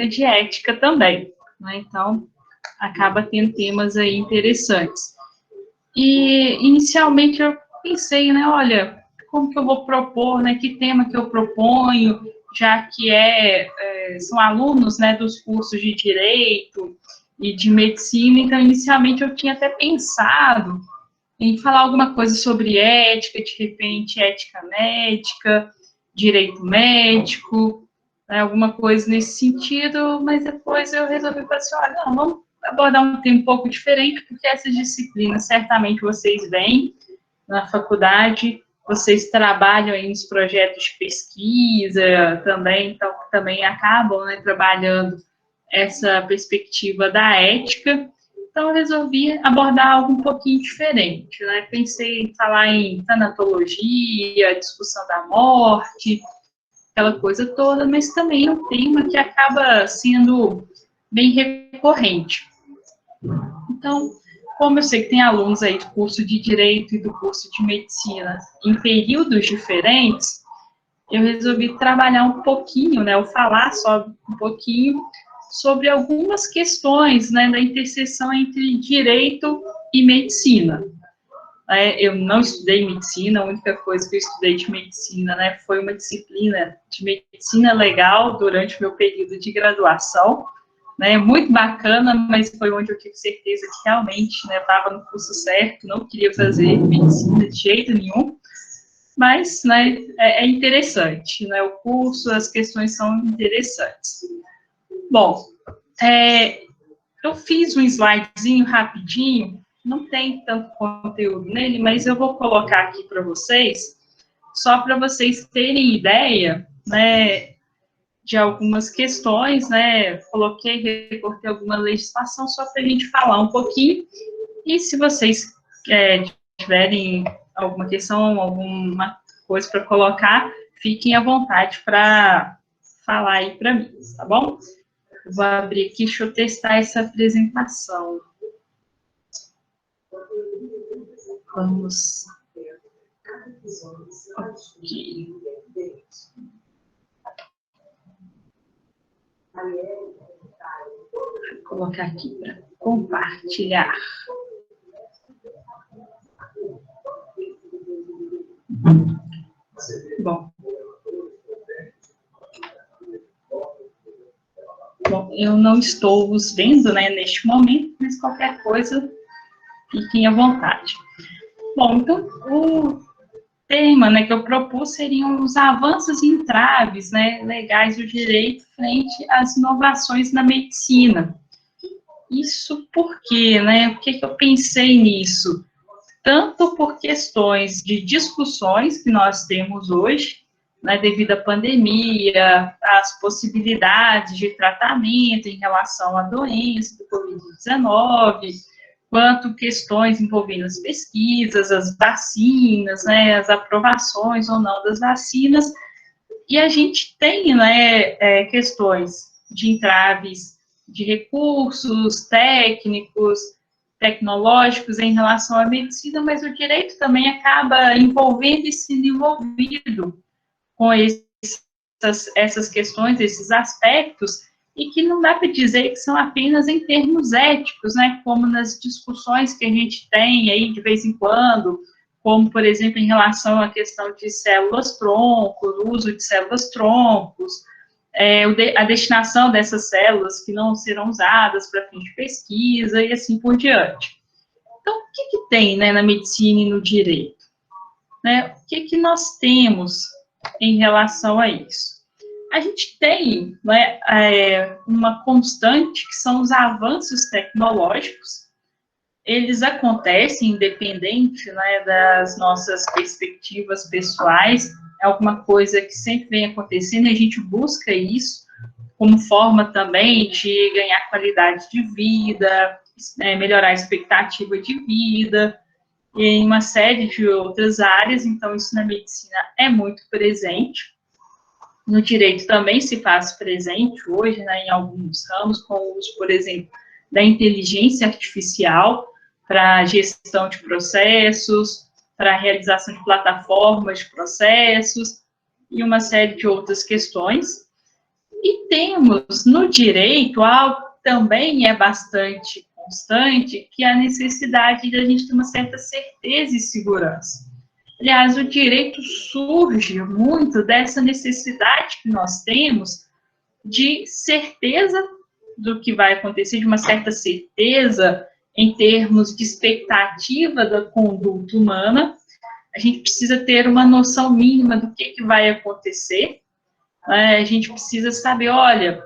de ética também, né? Então, acaba tendo temas aí interessantes. E, inicialmente, eu pensei, né, olha, como que eu vou propor, né, que tema que eu proponho, já que são alunos, né, dos cursos de Direito e de Medicina, então, inicialmente, eu tinha até pensado em falar alguma coisa sobre ética, de repente, ética médica, direito médico, né, alguma coisa nesse sentido, mas depois eu resolvi falar assim, olha, não, vamos abordar um tema um pouco diferente, porque essas disciplinas certamente vocês veem na faculdade, vocês trabalham aí nos projetos de pesquisa também, então também acabam, né, trabalhando essa perspectiva da ética. Então, eu resolvi abordar algo um pouquinho diferente, né? Pensei em falar em tanatologia, discussão da morte, aquela coisa toda, mas também é um tema que acaba sendo bem recorrente. Então, como eu sei que tem alunos aí do curso de Direito e do curso de Medicina em períodos diferentes, eu resolvi trabalhar um pouquinho, né, ou falar só um pouquinho sobre algumas questões, né, da interseção entre direito e medicina. Eu não estudei medicina, a única coisa que eu estudei de medicina, né, foi uma disciplina de medicina legal durante o meu período de graduação, né, muito bacana, mas foi onde eu tive certeza que realmente, né, estava no curso certo, não queria fazer medicina de jeito nenhum, mas, né, é interessante, né, o curso, as questões são interessantes. Bom, eu fiz um slidezinho rapidinho, não tem tanto conteúdo nele, mas eu vou colocar aqui para vocês, só para vocês terem ideia, né, de algumas questões, né, recortei alguma legislação só para a gente falar um pouquinho, e se vocês tiverem alguma questão, alguma coisa para colocar, fiquem à vontade para falar aí para mim, tá bom? Vou abrir aqui, deixa eu testar essa apresentação. Vamos. Ok. Vou colocar aqui para compartilhar. Bom, eu não estou os vendo, né, neste momento, mas qualquer coisa, fiquem à vontade. Bom, então, o tema, né, que eu propus seriam os avanços e entraves, né, legais do direito frente às inovações na medicina. Isso por quê, né? Por que eu pensei nisso? Tanto por questões de discussões que nós temos hoje, né, devido à pandemia, as possibilidades de tratamento em relação à doença do Covid-19, quanto questões envolvendo as pesquisas, as vacinas, né, as aprovações ou não das vacinas, e a gente tem, né, questões de entraves de recursos técnicos, tecnológicos em relação à medicina, mas o direito também acaba envolvendo e sendo envolvido com essas questões, esses aspectos, e que não dá para dizer que são apenas em termos éticos, né, como nas discussões que a gente tem aí de vez em quando, como, por exemplo, em relação à questão de células-troncos, o uso de células-troncos, a destinação dessas células que não serão usadas para fins de pesquisa e assim por diante. Então, o que tem, né, na medicina e no direito? Né? O que nós temos em relação a isso? A gente tem, né, uma constante que são os avanços tecnológicos. Eles acontecem independente, né, das nossas perspectivas pessoais, é alguma coisa que sempre vem acontecendo, e a gente busca isso como forma também de ganhar qualidade de vida, melhorar a expectativa de vida, e em uma série de outras áreas, então isso na medicina é muito presente. No direito também se faz presente hoje, né, em alguns ramos, com o uso, por exemplo, da inteligência artificial para gestão de processos, para a realização de plataformas de processos e uma série de outras questões. E temos no direito algo que também é bastante constante, que é a necessidade de a gente ter uma certa certeza e segurança. Aliás, o direito surge muito dessa necessidade que nós temos de certeza do que vai acontecer, de uma certa certeza em termos de expectativa da conduta humana. A gente precisa ter uma noção mínima do que vai acontecer. A gente precisa saber, olha,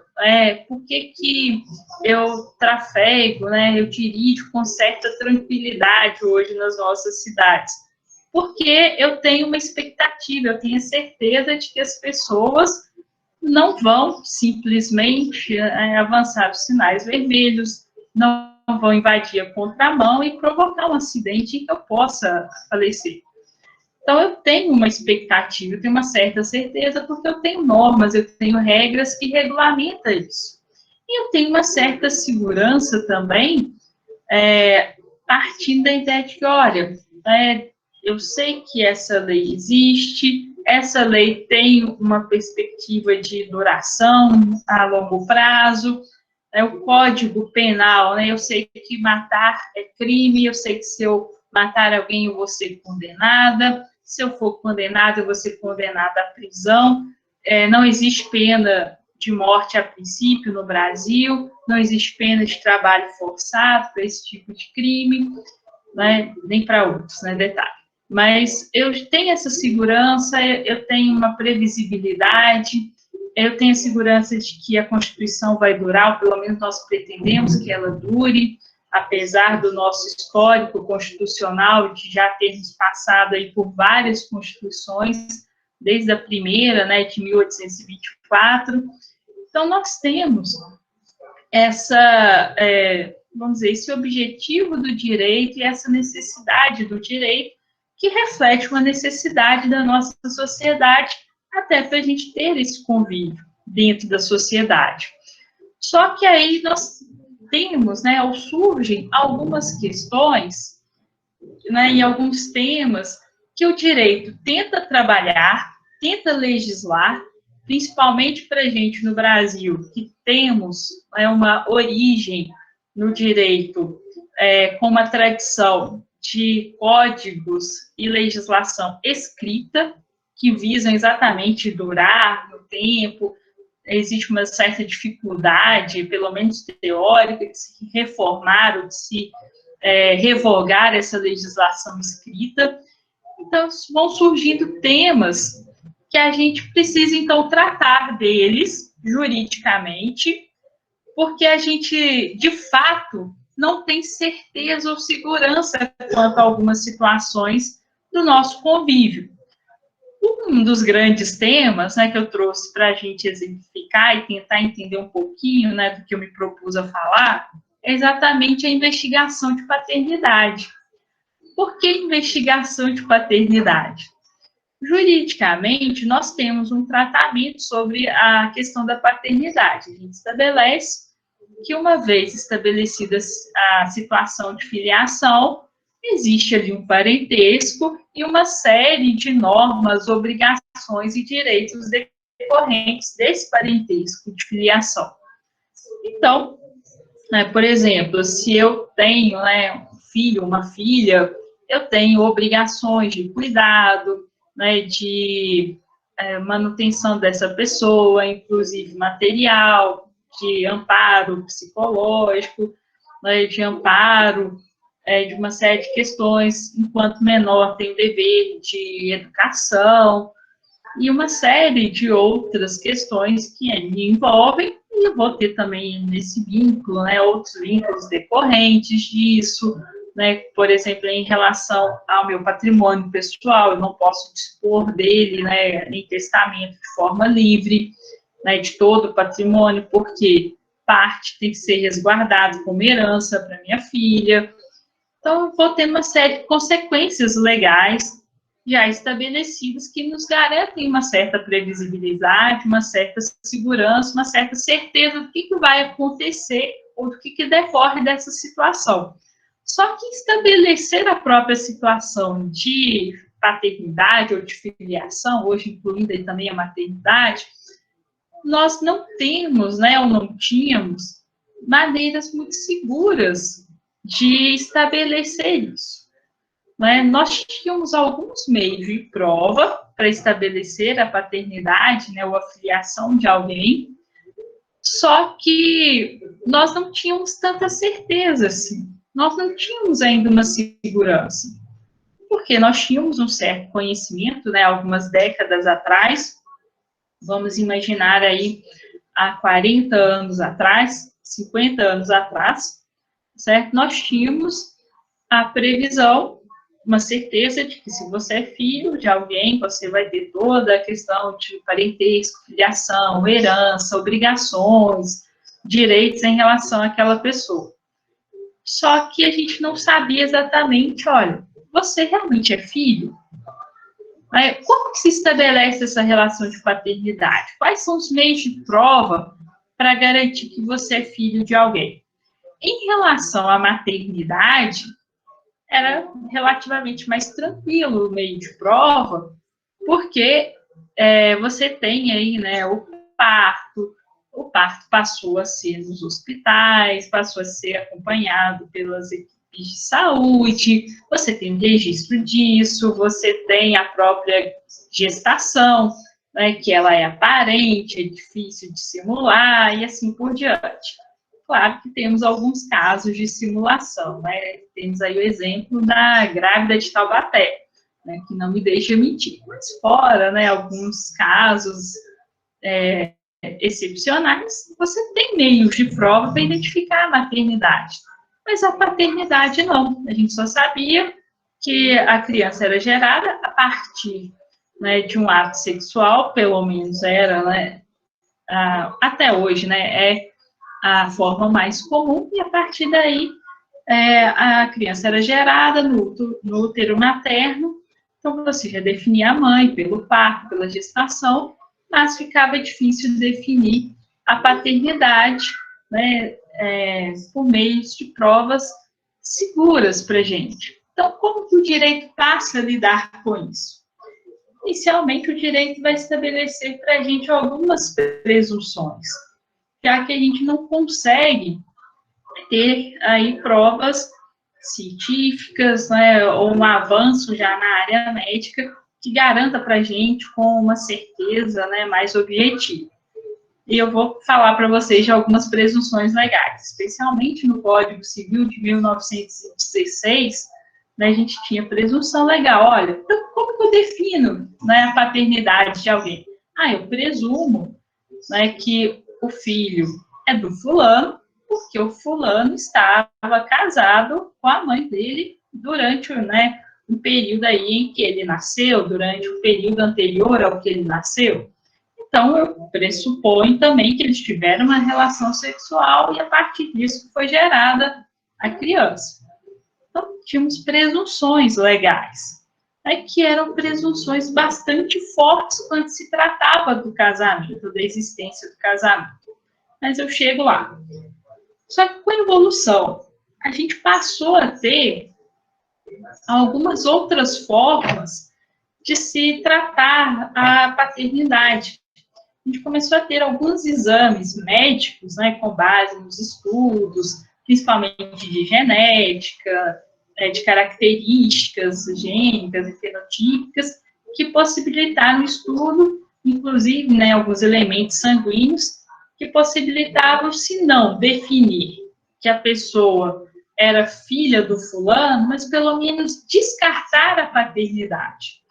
por que eu trafego, eu dirijo com certa tranquilidade hoje nas nossas cidades? Porque eu tenho uma expectativa, eu tenho a certeza de que as pessoas não vão simplesmente avançar os sinais vermelhos, não vão invadir a contramão e provocar um acidente em que eu possa falecer. Então, eu tenho uma expectativa, eu tenho uma certa certeza, porque eu tenho normas, eu tenho regras que regulamentam isso. E eu tenho uma certa segurança também, partindo da ideia de que, olha, eu sei que essa lei existe, essa lei tem uma perspectiva de duração a longo prazo, o Código Penal, eu sei que matar é crime, eu sei que se eu matar alguém eu vou ser condenada, se eu for condenada eu vou ser condenada à prisão, não existe pena de morte a princípio no Brasil, não existe pena de trabalho forçado para esse tipo de crime, nem para outros, detalhe. Mas eu tenho essa segurança, eu tenho uma previsibilidade, eu tenho a segurança de que a Constituição vai durar, ou pelo menos nós pretendemos que ela dure, apesar do nosso histórico constitucional, de já termos passado aí por várias constituições, desde a primeira, de 1824. Então, nós temos essa, vamos dizer, esse objetivo do direito e essa necessidade do direito, que reflete uma necessidade da nossa sociedade, até para a gente ter esse convívio dentro da sociedade. Só que aí nós temos, ou surgem algumas questões, em alguns temas, que o direito tenta trabalhar, tenta legislar, principalmente para a gente no Brasil, que temos uma origem no direito com uma tradição de códigos e legislação escrita, que visam exatamente durar no tempo. Existe uma certa dificuldade, pelo menos teórica, de se reformar ou de se revogar essa legislação escrita. Então, vão surgindo temas que a gente precisa, então, tratar deles juridicamente, porque a gente, de fato, não tem certeza ou segurança quanto a algumas situações do nosso convívio. Um dos grandes temas que eu trouxe para a gente exemplificar e tentar entender um pouquinho do que eu me propus a falar é exatamente a investigação de paternidade. Por que investigação de paternidade? Juridicamente, nós temos um tratamento sobre a questão da paternidade. A gente estabelece que, uma vez estabelecida a situação de filiação, existe ali um parentesco e uma série de normas, obrigações e direitos decorrentes desse parentesco de filiação. Então, por exemplo, se eu tenho um filho, uma filha, eu tenho obrigações de cuidado, de manutenção dessa pessoa, inclusive material, de amparo psicológico, de amparo de uma série de questões. Enquanto menor, tem o dever de educação e uma série de outras questões que me envolvem, e eu vou ter também nesse vínculo, outros vínculos decorrentes disso, por exemplo, em relação ao meu patrimônio pessoal, eu não posso dispor dele, em testamento de forma livre, de todo o patrimônio, porque parte tem que ser resguardado como herança para minha filha. Então, eu vou ter uma série de consequências legais já estabelecidas que nos garantem uma certa previsibilidade, uma certa segurança, uma certa certeza do que vai acontecer ou do que decorre dessa situação. Só que estabelecer a própria situação de paternidade ou de filiação, hoje incluindo aí também a maternidade, nós não temos, né, ou não tínhamos, maneiras muito seguras de estabelecer isso. Né? Nós tínhamos alguns meios de prova para estabelecer a paternidade, né, ou a filiação de alguém, só que nós não tínhamos tanta certeza assim. Nós não tínhamos ainda uma segurança, porque nós tínhamos um certo conhecimento, né, algumas décadas atrás, vamos imaginar aí há 40 anos atrás, 50 anos atrás, certo? Nós tínhamos a previsão, uma certeza de que se você é filho de alguém, você vai ter toda a questão de parentesco, filiação, herança, obrigações, direitos em relação àquela pessoa. Só que a gente não sabia exatamente, olha, você realmente é filho? Como que se estabelece essa relação de paternidade? Quais são os meios de prova para garantir que você é filho de alguém? Em relação à maternidade, era relativamente mais tranquilo o meio de prova, porque você tem aí, né, o parto passou a ser nos hospitais, passou a ser acompanhado pelas equipes de saúde, você tem um registro disso, você tem a própria gestação, né, que ela é aparente, é difícil de simular, e assim por diante. Claro que temos alguns casos de simulação, né? Temos aí o exemplo da grávida de Taubaté, né, que não me deixa mentir. Mas fora, né, alguns casos excepcionais, você tem meios de prova para identificar a maternidade. Mas a paternidade não. A gente só sabia que a criança era gerada a partir, né, de um ato sexual, pelo menos era, né, até hoje, né, é a forma mais comum, e a partir daí a criança era gerada no útero materno, então você já definia a mãe pelo parto, pela gestação, mas ficava difícil definir a paternidade, né, por meios de provas seguras para a gente. Então, como que o direito passa a lidar com isso? Inicialmente, o direito vai estabelecer para a gente algumas presunções, já que a gente não consegue ter aí provas científicas, né, ou um avanço já na área médica que garanta para a gente com uma certeza, né, mais objetiva. E eu vou falar para vocês de algumas presunções legais, especialmente no Código Civil de 1916, né, a gente tinha presunção legal. Olha, então como que eu defino, né, a paternidade de alguém? Eu presumo, né, que o filho é do fulano, porque o fulano estava casado com a mãe dele durante, né, um período aí em que ele nasceu, durante o período anterior ao que ele nasceu. Então, eu pressuponho também que eles tiveram uma relação sexual e, a partir disso, foi gerada a criança. Então, tínhamos presunções legais, né, que eram presunções bastante fortes quando se tratava do casamento, da existência do casamento. Mas eu chego lá. Só que com a evolução, a gente passou a ter algumas outras formas de se tratar a paternidade. A gente começou a ter alguns exames médicos, né, com base nos estudos, principalmente de genética, de características gênicas e fenotípicas, que possibilitaram o estudo, inclusive, né, alguns elementos sanguíneos, que possibilitavam, se não definir que a pessoa era filha do fulano, mas pelo menos descartar a paternidade.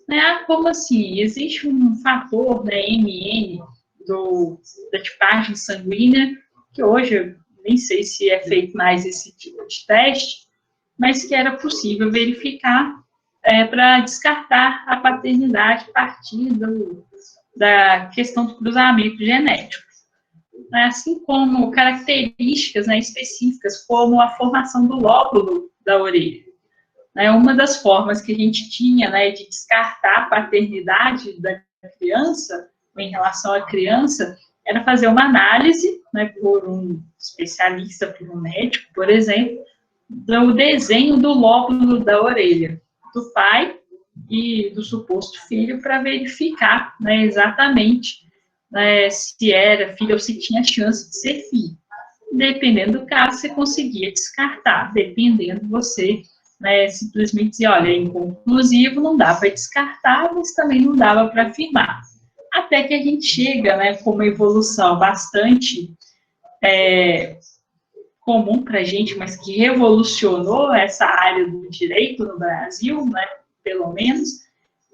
Né? Como assim? Existe um fator, né, MN, da tipagem sanguínea, que hoje eu nem sei se é feito mais esse tipo de teste, mas que era possível verificar para descartar a paternidade a partir da questão do cruzamento genético. Assim como características, né, específicas, como a formação do lóbulo da orelha. Uma das formas que a gente tinha, né, de descartar a paternidade da criança, em relação à criança, era fazer uma análise, né, por um especialista, por um médico, por exemplo, do desenho do lóbulo da orelha do pai e do suposto filho, para verificar, né, exatamente se era filho ou se tinha chance de ser filho. Dependendo do caso, você conseguia descartar, dependendo você simplesmente dizer, olha, é inconclusivo, não dá para descartar, mas também não dava para afirmar. Até que a gente chega com uma evolução bastante comum para a gente, mas que revolucionou essa área do direito no Brasil, pelo menos,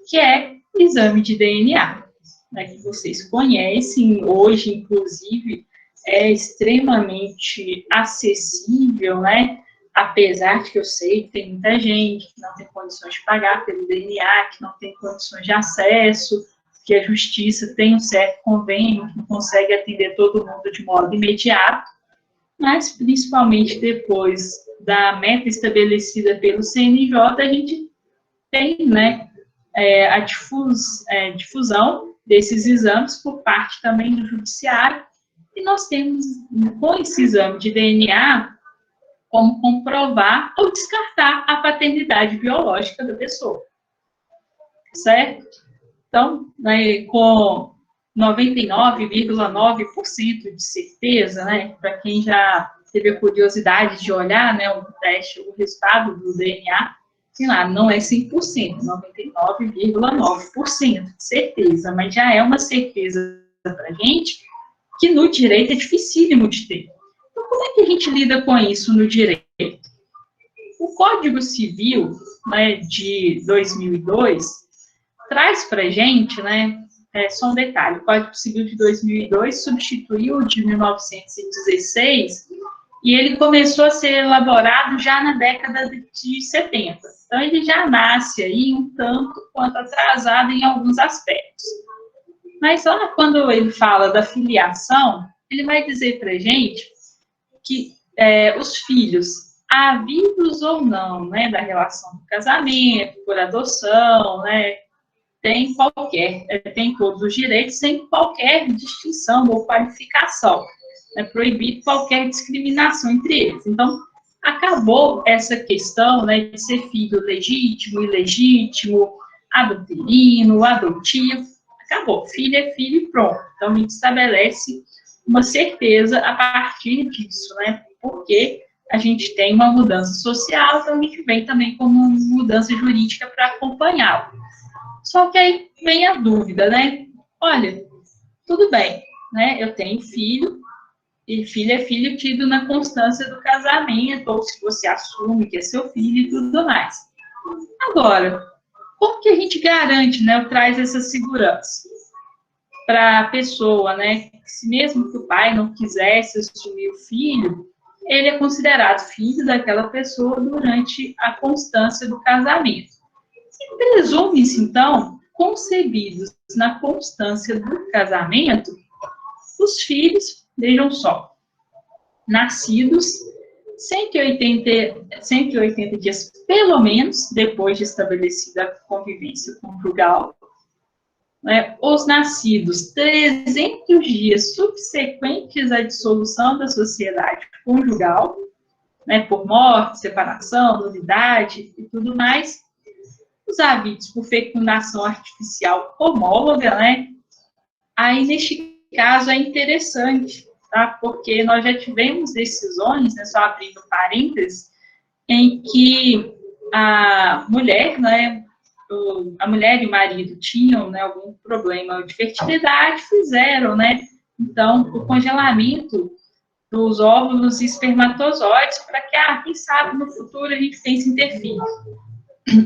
que é o exame de DNA, que vocês conhecem, hoje, inclusive, é extremamente acessível, apesar de que eu sei que tem muita gente que não tem condições de pagar pelo DNA, que não tem condições de acesso, que a justiça tem um certo convênio, que não consegue atender todo mundo de modo imediato, mas principalmente depois da meta estabelecida pelo CNJ, a gente tem a difusão desses exames por parte também do judiciário, e nós temos, com esse exame de DNA, como comprovar ou descartar a paternidade biológica da pessoa, certo? Então, com 99,9% de certeza, para quem já teve a curiosidade de olhar, o teste, o resultado do DNA, sei lá, não é 100%, 99,9% de certeza, mas já é uma certeza para a gente que no direito é dificílimo de ter. Então, como é que a gente lida com isso no direito? O Código Civil de 2002 traz para a gente, só um detalhe, o Código Civil de 2002 substituiu o de 1916 e ele começou a ser elaborado já na década de 70. Então, ele já nasce aí um tanto quanto atrasado em alguns aspectos. Mas lá quando ele fala da filiação, ele vai dizer para a gente que os filhos, havidos ou não, da relação do casamento, por adoção, tem todos os direitos, sem qualquer distinção ou qualificação. É proibido qualquer discriminação entre eles. Então, acabou essa questão de ser filho legítimo, ilegítimo, adulterino, adotivo. Acabou. Filho é filho e pronto. Então, a gente estabelece uma certeza a partir disso, porque a gente tem uma mudança social, então a gente vem também com uma mudança jurídica para acompanhá-lo. Só que aí vem a dúvida, Olha, tudo bem, eu tenho filho, e filho é filho tido na constância do casamento, ou se você assume que é seu filho e tudo mais. Agora, como que a gente garante, traz essa segurança para a pessoa, se mesmo que o pai não quisesse assumir o filho, ele é considerado filho daquela pessoa durante a constância do casamento. E presume-se, então, concebidos na constância do casamento, os filhos, vejam só, nascidos 180 dias, pelo menos, depois de estabelecida a convivência conjugal, os nascidos 300 dias subsequentes à dissolução da sociedade conjugal, por morte, separação, nulidade e tudo mais, os havidos por fecundação artificial homóloga, aí neste caso é interessante, tá? Porque nós já tivemos decisões, só abrindo parênteses, em que a mulher, a mulher e o marido tinham algum problema de fertilidade, fizeram, então, o congelamento dos óvulos e espermatozoides para que, quem sabe, no futuro a gente pense em ter filhos.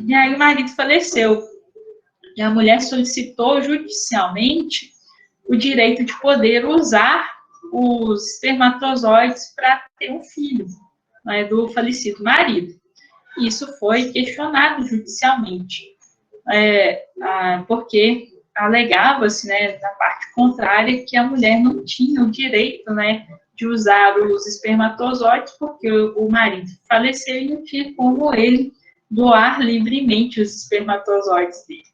E aí o marido faleceu. E a mulher solicitou judicialmente o direito de poder usar os espermatozoides para ter um filho, do falecido marido. Isso foi questionado judicialmente, porque alegava-se, da parte contrária, que a mulher não tinha o direito, de usar os espermatozoides, porque o marido faleceu e não tinha como ele doar livremente os espermatozoides dele,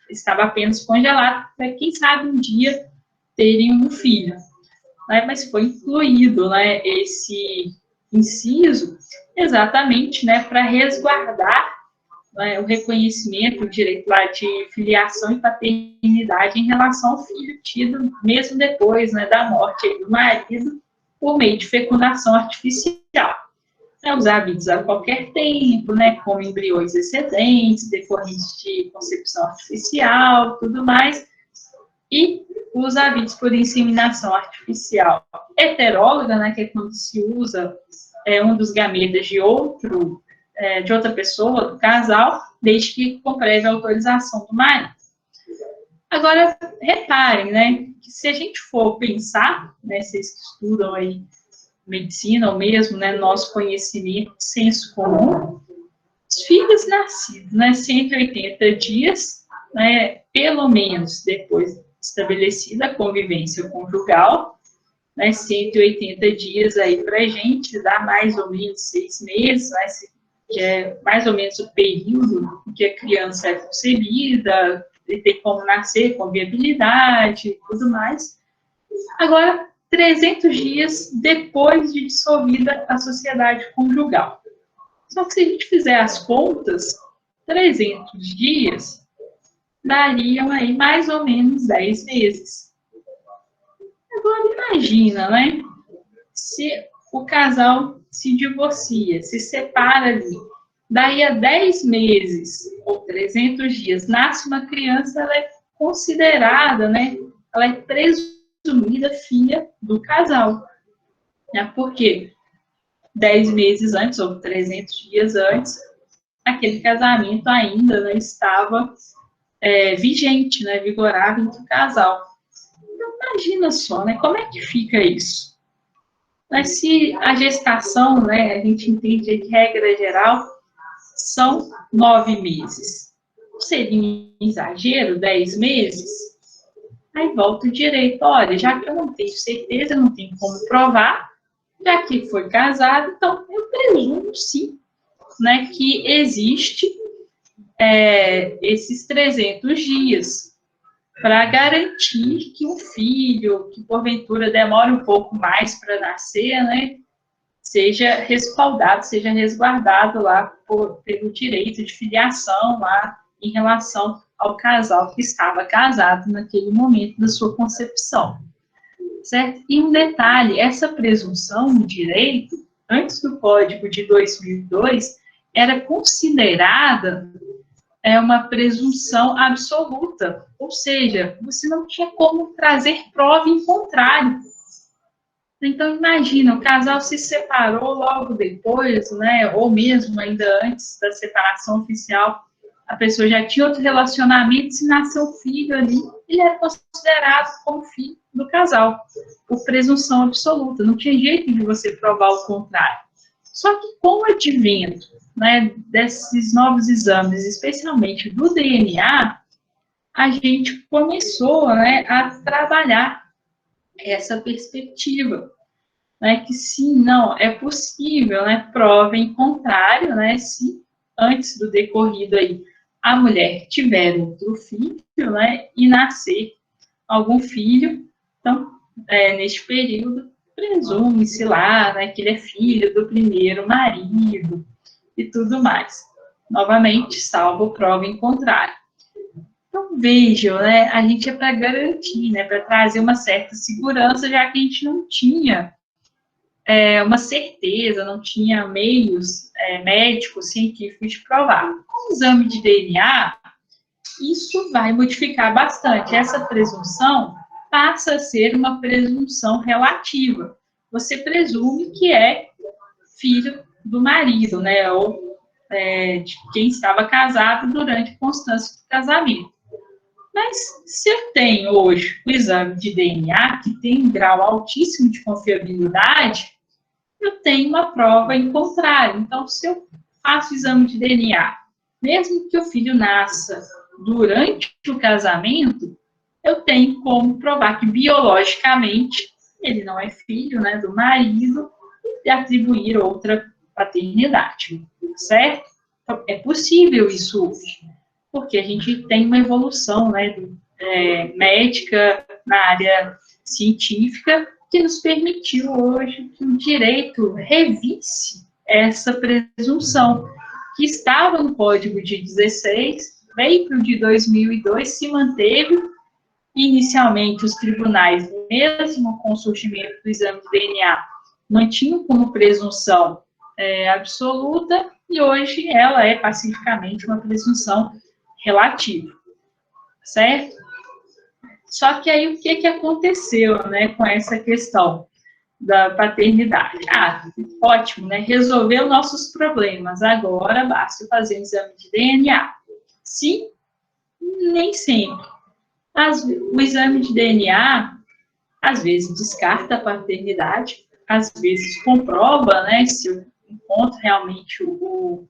estava apenas congelado, para quem sabe um dia terem um filho, mas foi incluído, esse inciso exatamente, para resguardar, né, o reconhecimento, o direito lá de filiação e paternidade em relação ao filho tido mesmo depois, né, da morte aí do marido, por meio de fecundação artificial. Os hábitos a qualquer tempo, né, como embriões excedentes, decorrentes de concepção artificial, tudo mais, e os hábitos por inseminação artificial heteróloga, né, que é quando se usa um dos gametas de outra pessoa, do casal, desde que com prévia autorização do marido. Agora, reparem, né, que se a gente for pensar, né, vocês que estudam aí medicina, ou mesmo, né, nosso conhecimento, senso comum, os filhos nascidos, né, 180 dias, né, pelo menos depois estabelecida a convivência conjugal, né, 180 dias aí para a gente, dá mais ou menos 6 meses, né, que é mais ou menos o período em que a criança é concebida, e tem como nascer com viabilidade e tudo mais. Agora, 300 dias depois de dissolvida a sociedade conjugal. Só que se a gente fizer as contas, 300 dias dariam aí mais ou menos 10 meses. Agora, imagina, né? Se o casal se divorcia, se separa ali, daí a 10 meses ou 300 dias nasce uma criança, ela é considerada, né? Ela é presumida filha do casal. Né? Por quê? 10 meses antes, ou 300 dias antes, aquele casamento ainda não estava vigente, né? Vigorava entre o casal. Então, imagina só, né? Como é que fica isso? Mas se a gestação, né, a gente entende que, regra geral, são 9 meses. Seria um exagero, 10 meses? Aí volta o direito. Olha, já que eu não tenho certeza, não tenho como provar, já que foi casado, então eu presumo, sim, né, que existe esses 300 dias para garantir que o filho, que porventura demora um pouco mais para nascer, né, seja respaldado, seja resguardado lá pelo direito de filiação lá em relação ao casal que estava casado naquele momento da sua concepção. Certo? E um detalhe, essa presunção no direito, antes do Código de 2002, era considerada uma presunção absoluta, ou seja, você não tinha como trazer prova em contrário. Então, imagina, o casal se separou logo depois, né, ou mesmo ainda antes da separação oficial, a pessoa já tinha outro relacionamento, se nasceu um filho ali, ele era considerado como filho do casal, por presunção absoluta, não tinha jeito de você provar o contrário. Só que com o advento, né, desses novos exames, especialmente do DNA, a gente começou, né, a trabalhar essa perspectiva, né, que sim, não, é possível, né, prova em contrário, né, se antes do decorrido aí a mulher tiver outro filho, né, e nascer algum filho, então, neste período, presume-se lá, né, que ele é filho do primeiro marido e tudo mais. Novamente, salvo prova em contrário. Então, vejam, né, a gente é para garantir, né, para trazer uma certa segurança, já que a gente não tinha uma certeza, não tinha meios médicos, científicos de provar. Com o exame de DNA, isso vai modificar bastante. Essa presunção passa a ser uma presunção relativa. Você presume que é filho do marido, né, ou de quem estava casado durante a constância do casamento. Mas se eu tenho hoje o exame de DNA, que tem um grau altíssimo de confiabilidade, eu tenho uma prova em contrário. Então, se eu faço o exame de DNA, mesmo que o filho nasça durante o casamento, eu tenho como provar que biologicamente ele não é filho, né, do marido e atribuir outra paternidade, certo? Então, é possível isso hoje, porque a gente tem uma evolução, né, médica na área científica que nos permitiu hoje que o direito revisse essa presunção, que estava no Código de 16, veio para o de 2002, se manteve. Inicialmente, os tribunais, mesmo com o surgimento do exame de DNA, mantinham como presunção absoluta, e hoje ela é pacificamente uma presunção relativa, certo? Só que aí o que aconteceu, né, com essa questão da paternidade? Ótimo, né? Resolveu nossos problemas, agora basta fazer um exame de DNA. Sim, nem sempre. O exame de DNA, às vezes, descarta a paternidade, às vezes comprova, né, se eu encontro realmente o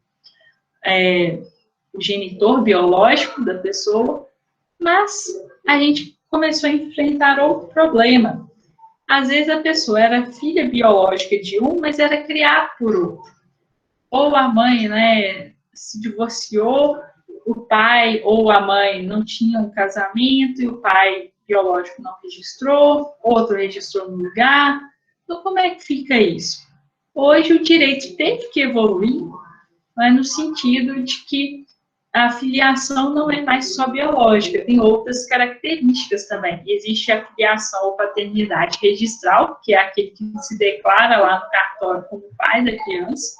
genitor biológico da pessoa, mas a gente começou a enfrentar outro problema. Às vezes a pessoa era filha biológica de um, mas era criada por outro. Ou a mãe, né, se divorciou, o pai ou a mãe não tinham um casamento e o pai biológico não registrou, outro registrou no lugar. Então, como é que fica isso? Hoje o direito teve que evoluir, né, no sentido de que a filiação não é mais só biológica, tem outras características também. Existe a filiação ou paternidade registral, que é aquele que se declara lá no cartório como pai da criança,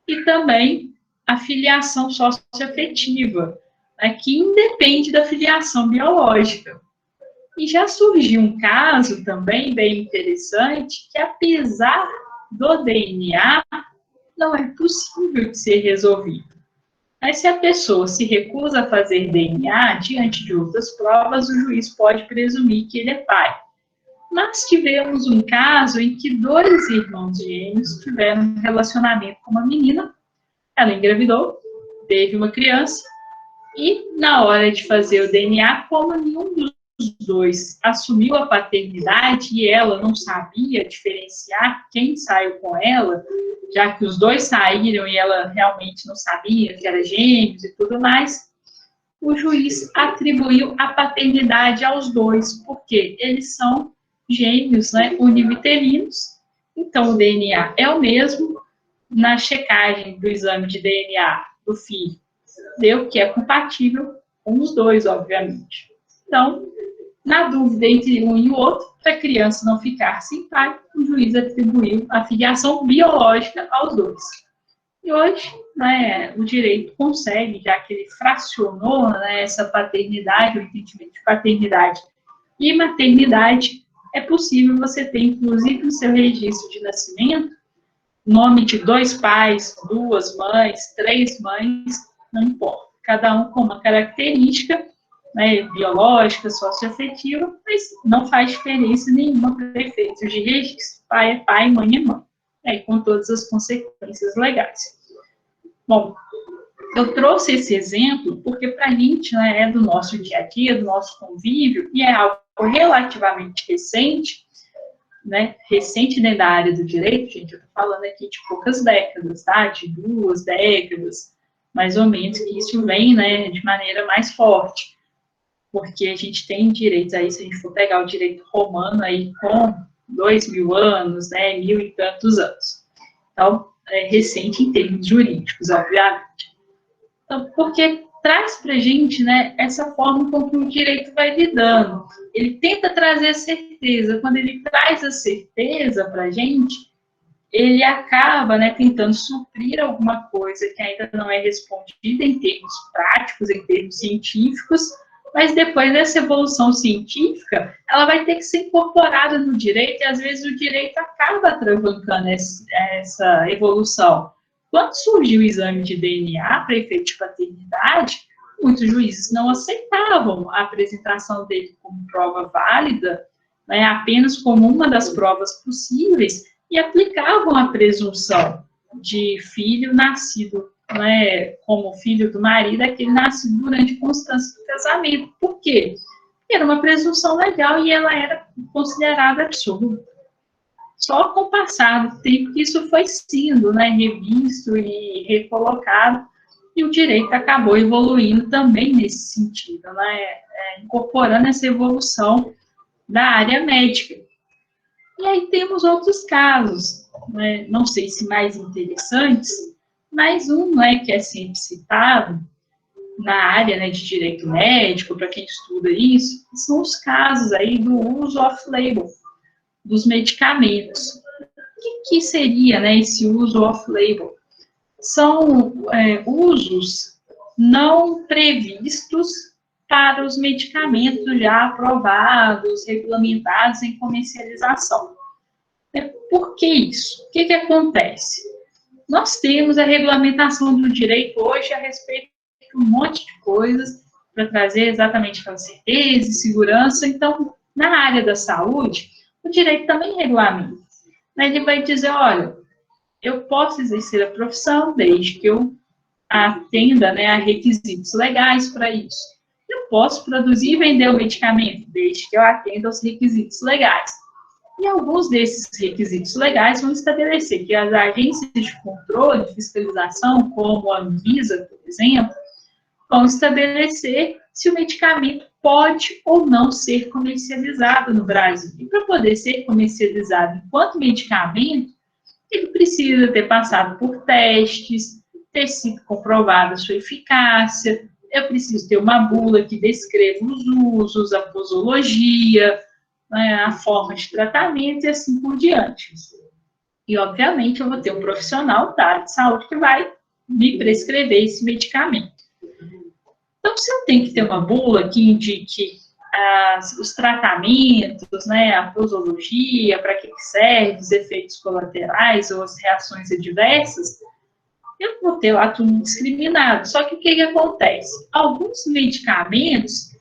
e também a filiação socioafetiva, né, que independe da filiação biológica. E já surgiu um caso também bem interessante, que apesar do DNA, não é possível de ser resolvido. Mas se a pessoa se recusa a fazer DNA, diante de outras provas, o juiz pode presumir que ele é pai. Mas tivemos um caso em que 2 irmãos gêmeos tiveram um relacionamento com uma menina, ela engravidou, teve uma criança, e na hora de fazer o DNA, como nenhum dos 2 assumiu a paternidade e ela não sabia diferenciar quem saiu com ela, já que os 2 saíram e ela realmente não sabia que era gêmeos e tudo mais, o juiz atribuiu a paternidade aos 2, porque eles são gêmeos, né, univitelinos, então o DNA é o mesmo. Na checagem do exame de DNA do filho, deu que é compatível com os 2, obviamente. Então, na dúvida entre um e o outro, para a criança não ficar sem pai, o juiz atribuiu a filiação biológica aos 2. E hoje, né, o direito consegue, já que ele fracionou, né, essa paternidade, o entendimento de paternidade e maternidade, é possível você ter, inclusive, no seu registro de nascimento, nome de 2 pais, 2 mães, 3 mães, não importa. Cada um com uma característica, né, biológica, socioafetiva, mas não faz diferença nenhuma para efeitos de registro. Pai é pai, mãe é mãe. Com todas as consequências legais. Bom, eu trouxe esse exemplo porque para a gente, né, é do nosso dia a dia, do nosso convívio, e é algo relativamente recente, né, recente dentro da área do direito, gente, eu estou falando aqui de poucas décadas, tá? De 2 décadas, mais ou menos, que isso vem, né, de maneira mais forte, porque a gente tem direitos aí, se a gente for pegar o direito romano aí com 2.000 anos, né, 1.000 e tantos anos. Então, é recente em termos jurídicos, obviamente. Então, porque traz para a gente, né, essa forma com que o direito vai lidando. Ele tenta trazer a certeza. Quando ele traz a certeza para a gente, ele acaba, né, tentando suprir alguma coisa que ainda não é respondida em termos práticos, em termos científicos, mas depois dessa evolução científica, ela vai ter que ser incorporada no direito, e às vezes o direito acaba atravancando essa evolução. Quando surgiu o exame de DNA para efeito de paternidade, muitos juízes não aceitavam a apresentação dele como prova válida, né, apenas como uma das provas possíveis, e aplicavam a presunção de filho nascido, né, como filho do marido, aquele nascido durante a constância do casamento. Por quê? Porque era uma presunção legal e ela era considerada absoluta. Só com o passar do tempo que isso foi sendo, né, revisto e recolocado, e o direito acabou evoluindo também nesse sentido, né, incorporando essa evolução da área médica. E aí temos outros casos, né, não sei se mais interessantes, Mais um, né, que é sempre citado na área, né, de direito médico, para quem estuda isso, são os casos aí do uso off-label dos medicamentos. O que seria, né, esse uso off-label? São usos não previstos para os medicamentos já aprovados, regulamentados em comercialização. Por que isso? O que acontece? Nós temos a regulamentação do direito hoje a respeito de um monte de coisas para trazer exatamente aquela certeza e segurança. Então, na área da saúde, o direito também regulamenta. Ele vai dizer, olha, eu posso exercer a profissão desde que eu atenda, né, a requisitos legais para isso. Eu posso produzir e vender o medicamento desde que eu atenda aos requisitos legais. E alguns desses requisitos legais vão estabelecer que as agências de controle e fiscalização, como a Anvisa, por exemplo, vão estabelecer se o medicamento pode ou não ser comercializado no Brasil. E para poder ser comercializado enquanto medicamento, ele precisa ter passado por testes, ter sido comprovada a sua eficácia, eu preciso ter uma bula que descreva os usos, a posologia, né, a forma de tratamento e assim por diante. E, obviamente, eu vou ter um profissional da área de saúde que vai me prescrever esse medicamento. Então, se eu tenho que ter uma bula que indique os tratamentos, né, a posologia, para que serve, os efeitos colaterais ou as reações adversas, eu vou ter lá tudo discriminado. Só que o que acontece? Alguns medicamentos,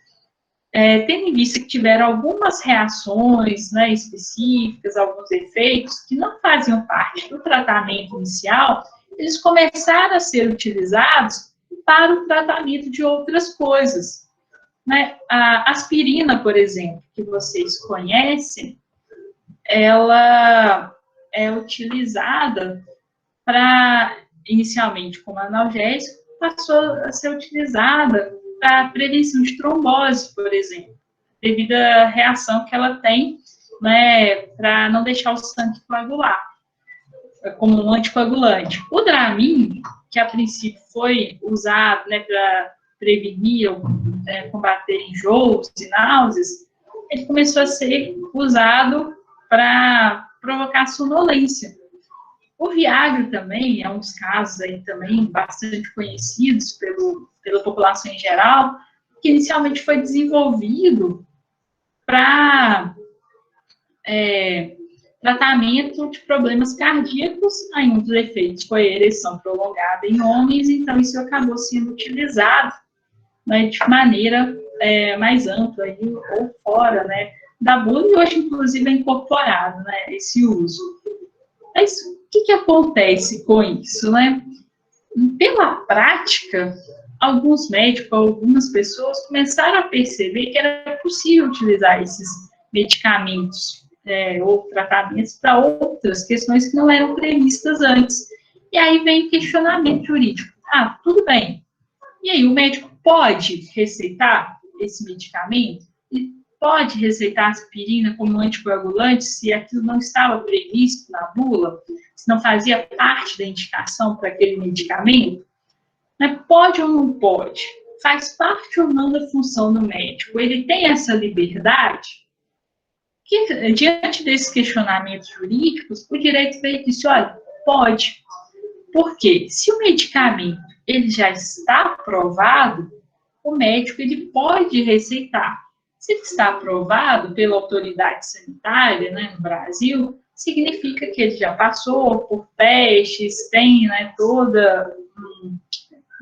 tendo em vista que tiveram algumas reações, né, específicas, alguns efeitos que não faziam parte do tratamento inicial, eles começaram a ser utilizados para o tratamento de outras coisas. Né? A aspirina, por exemplo, que vocês conhecem, ela é utilizada para, inicialmente como analgésico, passou a ser utilizada para prevenção de trombose, por exemplo, devido à reação que ela tem, né, para não deixar o sangue coagular, como um anticoagulante. O Dramin, que a princípio foi usado, né, para prevenir ou combater enjoos e náuseas, ele começou a ser usado para provocar sonolência. O Viagra também é um dos casos aí também bastante conhecidos pela população em geral, que inicialmente foi desenvolvido para tratamento de problemas cardíacos. Aí um dos efeitos foi a ereção prolongada em homens, então isso acabou sendo utilizado, né, de maneira mais ampla aí, ou fora, né, da bula, e hoje inclusive é incorporado, né, esse uso. Mas o que acontece com isso, né? Pela prática, alguns médicos, algumas pessoas começaram a perceber que era possível utilizar esses medicamentos ou tratamentos para outras questões que não eram previstas antes. E aí vem o questionamento jurídico. Ah, tudo bem. E aí, o médico pode receitar esse medicamento? E pode receitar aspirina como anticoagulante se aquilo não estava previsto na bula? Se não fazia parte da indicação para aquele medicamento? Né? Pode ou não pode? Faz parte ou não da função do médico? Ele tem essa liberdade? Que, diante desses questionamentos jurídicos, o direito veio e disse, olha, pode. Por quê? Se o medicamento ele já está aprovado, o médico ele pode receitar. Se ele está aprovado pela autoridade sanitária, né, no Brasil, significa que ele já passou por testes, tem, né, toda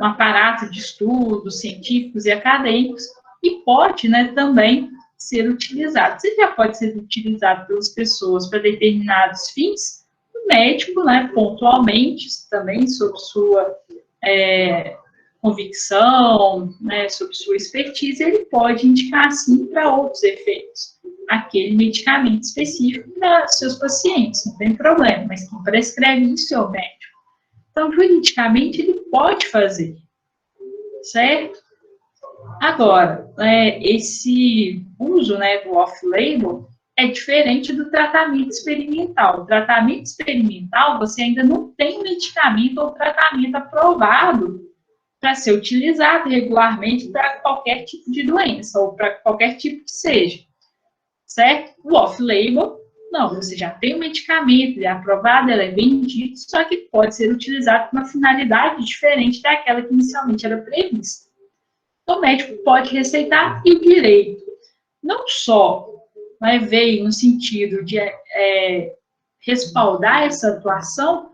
um aparato de estudos científicos e acadêmicos e pode, né, também ser utilizado. Se já pode ser utilizado pelas pessoas para determinados fins, o médico, né, pontualmente, também sob sua convicção, né, sobre sua expertise, ele pode indicar, sim, para outros efeitos, aquele medicamento específico para seus pacientes, não tem problema, mas quem prescreve isso é o médico. Então, juridicamente, ele pode fazer, certo? Agora, esse uso, né, do off-label, é diferente do tratamento experimental. O tratamento experimental, você ainda não tem medicamento ou tratamento aprovado para ser utilizado regularmente para qualquer tipo de doença, ou para qualquer tipo que seja, certo? O off-label, não, você já tem o medicamento, ele é aprovado, ele é vendido, só que pode ser utilizado com uma finalidade diferente daquela que inicialmente era prevista. O médico pode receitar e o direito não só veio no sentido de respaldar essa atuação,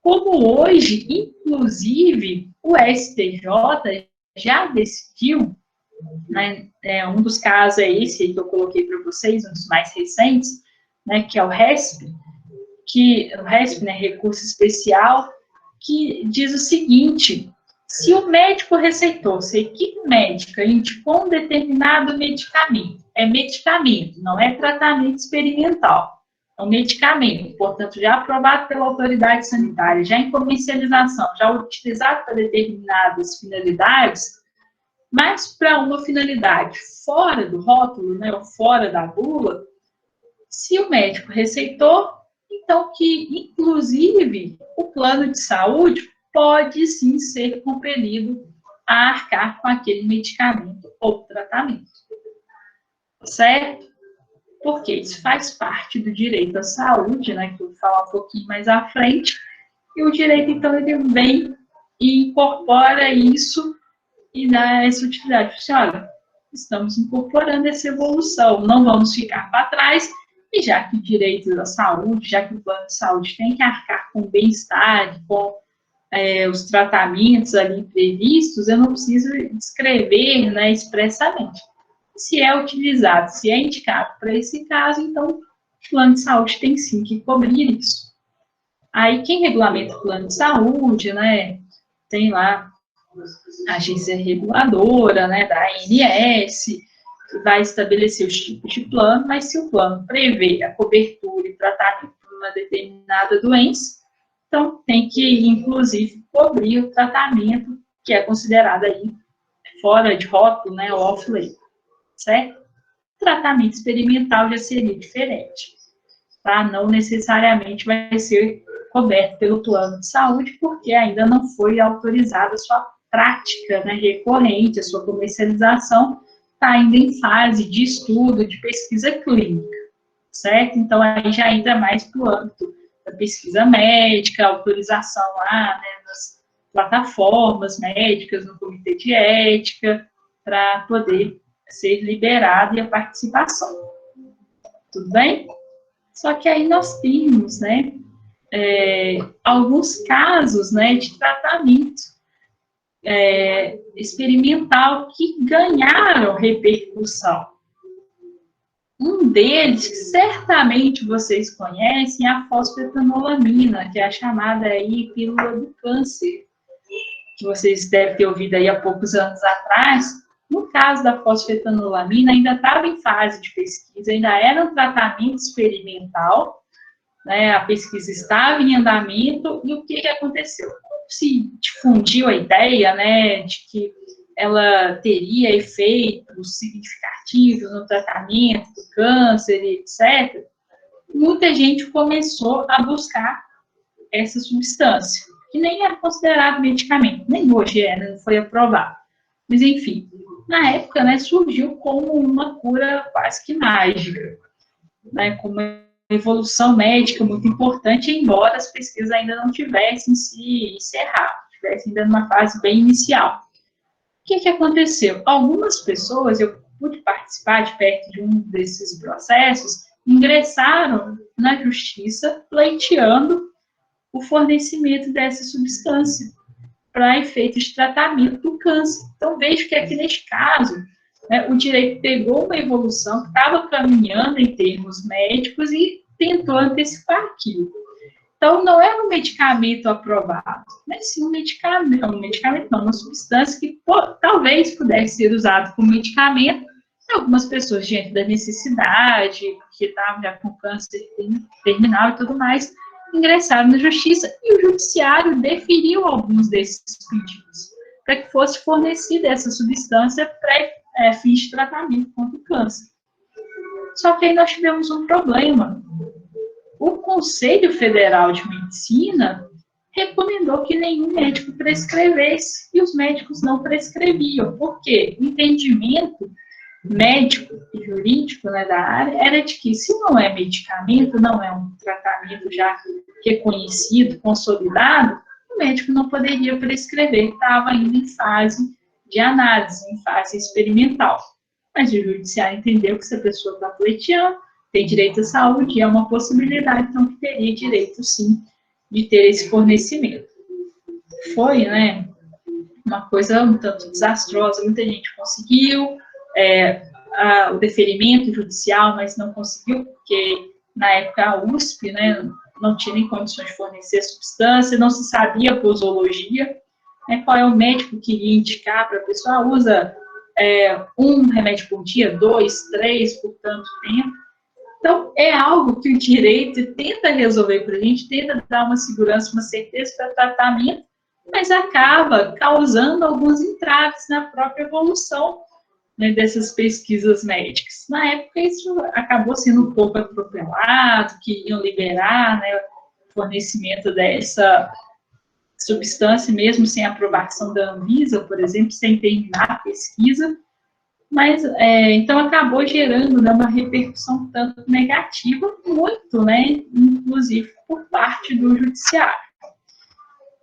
como hoje, inclusive, o STJ já decidiu, né, um dos casos é esse que eu coloquei para vocês, um dos mais recentes, né, que é o RESP, né, recurso especial, que diz o seguinte: se o médico receitou, se a equipe médica indicou um determinado medicamento, é medicamento, não é tratamento experimental, é um medicamento, portanto, já aprovado pela autoridade sanitária, já em comercialização, já utilizado para determinadas finalidades, mas para uma finalidade fora do rótulo, né, ou fora da bula, se o médico receitou, então que, inclusive, o plano de saúde pode sim ser compelido a arcar com aquele medicamento ou tratamento. Certo? Porque isso faz parte do direito à saúde, né, que eu vou falar um pouquinho mais à frente, e o direito, então, ele vem e incorpora isso e dá essa utilidade. Assim, olha, estamos incorporando essa evolução, não vamos ficar para trás, e já que o direito da saúde, já que o plano de saúde tem que arcar com o bem-estar, com os tratamentos ali previstos, eu não preciso descrever, né, expressamente. Se é utilizado, se é indicado para esse caso, então o plano de saúde tem sim que cobrir isso. Aí quem regulamenta o plano de saúde, né, tem lá a agência reguladora, né, da ANS, que vai estabelecer os tipos de plano, mas se o plano prevê a cobertura e tratamento de uma determinada doença, então tem que, inclusive, cobrir o tratamento que é considerado aí fora de rótulo, né, off-label, certo? O tratamento experimental já seria diferente, tá? Não necessariamente vai ser coberto pelo plano de saúde, porque ainda não foi autorizada a sua prática, né, recorrente, a sua comercialização está ainda em fase de estudo, de pesquisa clínica, certo? Então, aí já entra mais para o âmbito da pesquisa médica, autorização lá, né, nas plataformas médicas, no comitê de ética, para poder ser liberado e a participação. Tudo bem? Só que aí nós temos, né, alguns casos, né, de tratamento experimental que ganharam repercussão. Um deles, que certamente vocês conhecem, é a fosfetanolamina, que é a chamada aí pílula do câncer, que vocês devem ter ouvido aí há poucos anos atrás. No caso da fosfetanolamina, ainda estava em fase de pesquisa, ainda era um tratamento experimental, né, a pesquisa estava em andamento, e o que aconteceu? Se difundiu a ideia, né, de que ela teria efeitos significativos no tratamento do câncer, etc., muita gente começou a buscar essa substância, que nem era considerado medicamento, nem hoje não foi aprovado. Mas, enfim, na época, né, surgiu como uma cura quase que mágica, né, como uma evolução médica muito importante, embora as pesquisas ainda não tivessem se encerrado, estivessem ainda numa fase bem inicial. O que aconteceu? Algumas pessoas, eu pude participar de perto de um desses processos, ingressaram na justiça pleiteando o fornecimento dessa substância para efeitos de tratamento do câncer. Então, vejo que aqui neste caso, né, o direito pegou uma evolução que estava caminhando em termos médicos e tentou antecipar aquilo. Então, não é um medicamento aprovado, mas sim um medicamento não, uma substância que talvez pudesse ser usado como medicamento. Algumas pessoas, diante da necessidade, que estavam já com câncer terminal e tudo mais, ingressaram na justiça e o judiciário deferiu alguns desses pedidos para que fosse fornecida essa substância para fins de tratamento contra o câncer. Só que aí nós tivemos um problema. O Conselho Federal de Medicina recomendou que nenhum médico prescrevesse, e os médicos não prescreviam. Por quê? O entendimento médico e jurídico, né, da área era de que, se não é medicamento, não é um tratamento já reconhecido, consolidado, o médico não poderia prescrever, estava ainda em fase de análise, em fase experimental. Mas o judiciário entendeu que se a pessoa está pleiteando, tem direito à saúde, é uma possibilidade, então que teria direito, sim, de ter esse fornecimento. Foi, né, uma coisa um tanto desastrosa, muita gente conseguiu o deferimento judicial, mas não conseguiu, porque na época a USP, né, não tinha nem condições de fornecer substância, não se sabia posologia, né, qual é o médico que iria indicar para a pessoa, usa um remédio por dia, 2, 3, por tanto tempo. Então, é algo que o direito tenta resolver para a gente, tenta dar uma segurança, uma certeza para o tratamento, mas acaba causando alguns entraves na própria evolução, né, dessas pesquisas médicas. Na época, isso acabou sendo um pouco atropelado, que iam liberar, né, o fornecimento dessa substância, mesmo sem aprovação da Anvisa, por exemplo, sem terminar a pesquisa, mas, então, acabou gerando, né, uma repercussão tanto negativa, muito, né, inclusive por parte do judiciário.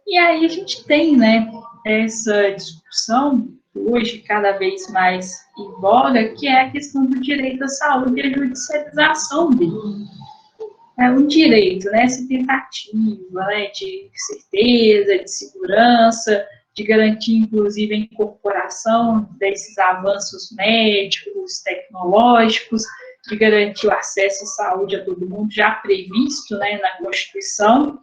E aí a gente tem, né, essa discussão, hoje cada vez mais em voga, que é a questão do direito à saúde e a judicialização dele. É um direito, né, essa tentativa, né, de certeza, de segurança, de garantir, inclusive, a incorporação desses avanços médicos, tecnológicos, de garantir o acesso à saúde a todo mundo, já previsto, né, na Constituição,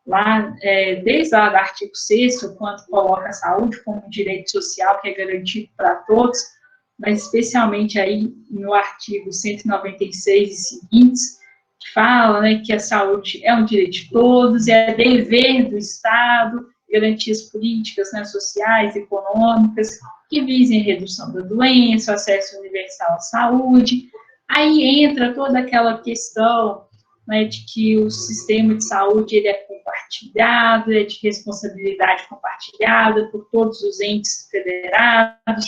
lá, desde o artigo 6º, quando coloca a saúde como um direito social que é garantido para todos, mas especialmente aí no artigo 196 e seguintes, que fala, né, que a saúde é um direito de todos, é dever do Estado garantir as políticas, né, sociais, econômicas, que visem a redução da doença, o acesso universal à saúde. Aí entra toda aquela questão, né, de que o sistema de saúde ele é compartilhado, é de responsabilidade compartilhada por todos os entes federados,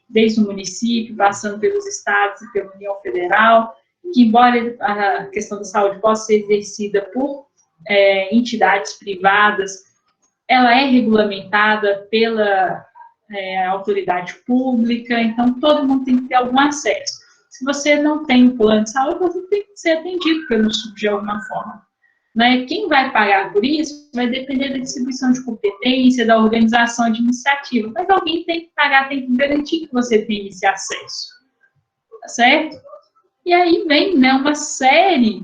desde o município, passando pelos estados e pela União Federal, que embora a questão da saúde possa ser exercida por entidades privadas, ela é regulamentada pela autoridade pública, então todo mundo tem que ter algum acesso. Se você não tem um plano de saúde, você tem que ser atendido pelo SUS de alguma forma. Né? Quem vai pagar por isso vai depender da distribuição de competência, da organização administrativa, mas alguém tem que pagar, tem que garantir que você tenha esse acesso. Tá certo? E aí vem, né, uma série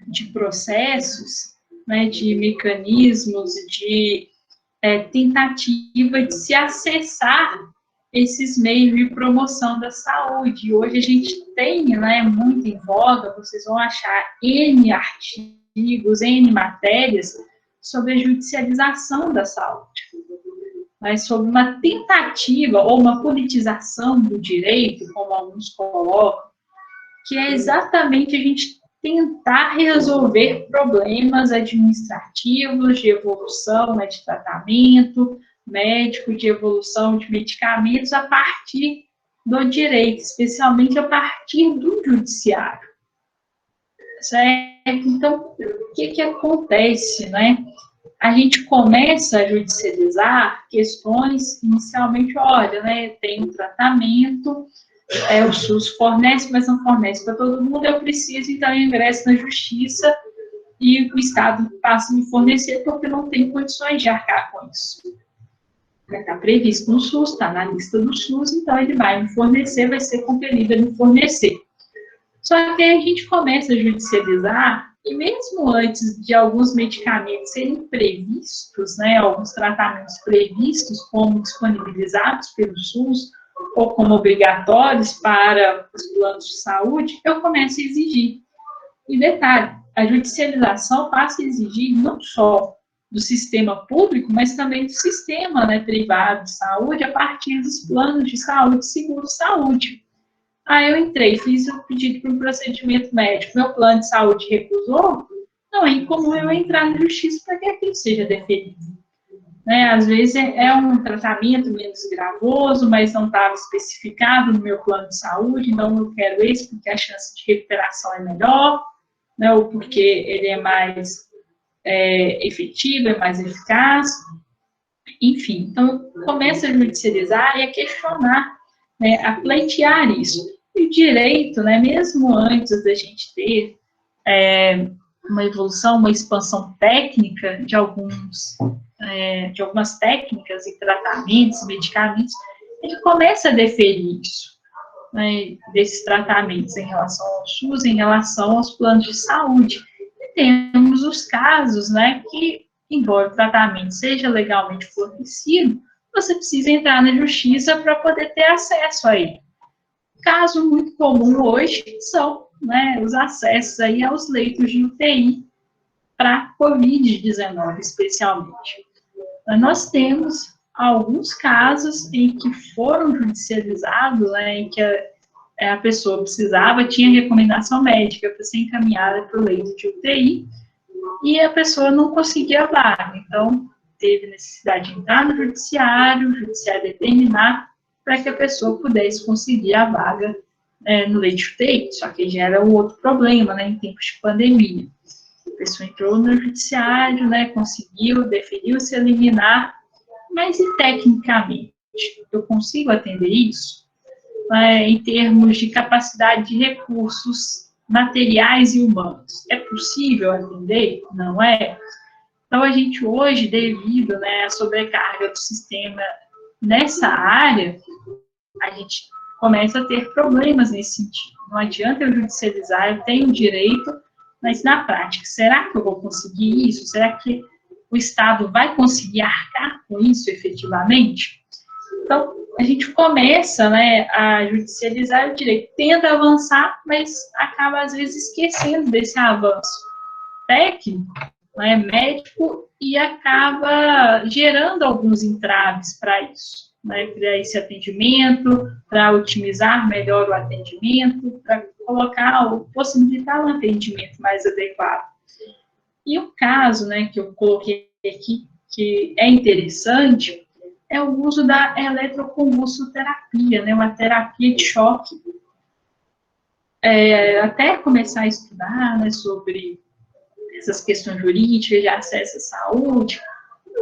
de processos, né, de mecanismos, de tentativa de se acessar esses meios de promoção da saúde. Hoje a gente tem, né, muito em voga, vocês vão achar N artigos, N matérias sobre a judicialização da saúde, mas sobre uma tentativa ou uma politização do direito, como alguns colocam, que é exatamente a gente tentar resolver problemas administrativos de evolução, né, de tratamento médico, de evolução de medicamentos a partir do direito, especialmente a partir do judiciário. Certo? Então, o que acontece, né? A gente começa a judicializar questões, inicialmente, olha, né, tem um tratamento, o SUS fornece, mas não fornece para todo mundo, eu preciso, então eu ingresso na justiça e o Estado passa a me fornecer porque não tem condições de arcar com isso. Está previsto no SUS, está na lista do SUS, então ele vai me fornecer, vai ser compelido a me fornecer. Só que aí a gente começa a judicializar, e mesmo antes de alguns medicamentos serem previstos, né, alguns tratamentos previstos como disponibilizados pelo SUS, ou como obrigatórios para os planos de saúde, eu começo a exigir. E detalhe, a judicialização passa a exigir não só do sistema público, mas também do sistema, né, privado de saúde, a partir dos planos de saúde, seguro-saúde. Aí eu entrei, fiz o pedido para um procedimento médico, meu plano de saúde recusou, não é incomum eu entrar na justiça para que aquilo seja deferido. Né? Às vezes é um tratamento menos gravoso, mas não estava especificado no meu plano de saúde, então eu quero esse porque a chance de recuperação é melhor, né? Ou porque ele é mais efetivo, é mais eficaz, enfim. Então, começa a judicializar e a questionar, né, a pleitear isso. E o direito, né, mesmo antes da gente ter uma evolução, uma expansão técnica de algumas técnicas e tratamentos, medicamentos, ele começa a deferir isso, né, desses tratamentos em relação ao SUS, em relação aos planos de saúde. E temos os casos, né, que, embora o tratamento seja legalmente fornecido, você precisa entrar na justiça para poder ter acesso a ele. Caso muito comum hoje são, né, os acessos aí aos leitos de UTI para Covid-19, especialmente. Nós temos alguns casos em que foram judicializados, né, em que a pessoa precisava, tinha recomendação médica para ser encaminhada para o leito de UTI, e a pessoa não conseguia vaga. Então, teve necessidade de entrar no judiciário, o judiciário determinar para que a pessoa pudesse conseguir a vaga no leito de UTI. Só que já era um outro problema, né, em tempos de pandemia. A pessoa entrou no judiciário, né, conseguiu, deferiu se eliminar, mas e tecnicamente? Eu consigo atender isso? Em termos de capacidade de recursos materiais e humanos. É possível atender? Não é? Então, a gente hoje, devido, né, à sobrecarga do sistema nessa área, a gente começa a ter problemas nesse sentido. Não adianta eu judicializar, eu tenho direito, mas na prática, será que eu vou conseguir isso? Será que o Estado vai conseguir arcar com isso efetivamente? Então, a gente começa, né, a judicializar o direito, tenta avançar, mas acaba, às vezes, esquecendo desse avanço técnico, né, médico, e acaba gerando alguns entraves para isso, né, para esse atendimento, para otimizar melhor o atendimento, para colocar, ou possibilitar um atendimento mais adequado. E o caso, né, que eu coloquei aqui, que é interessante, é o uso da eletroconvulsoterapia, né, uma terapia de choque. Até começar a estudar, né, sobre essas questões jurídicas de acesso à saúde,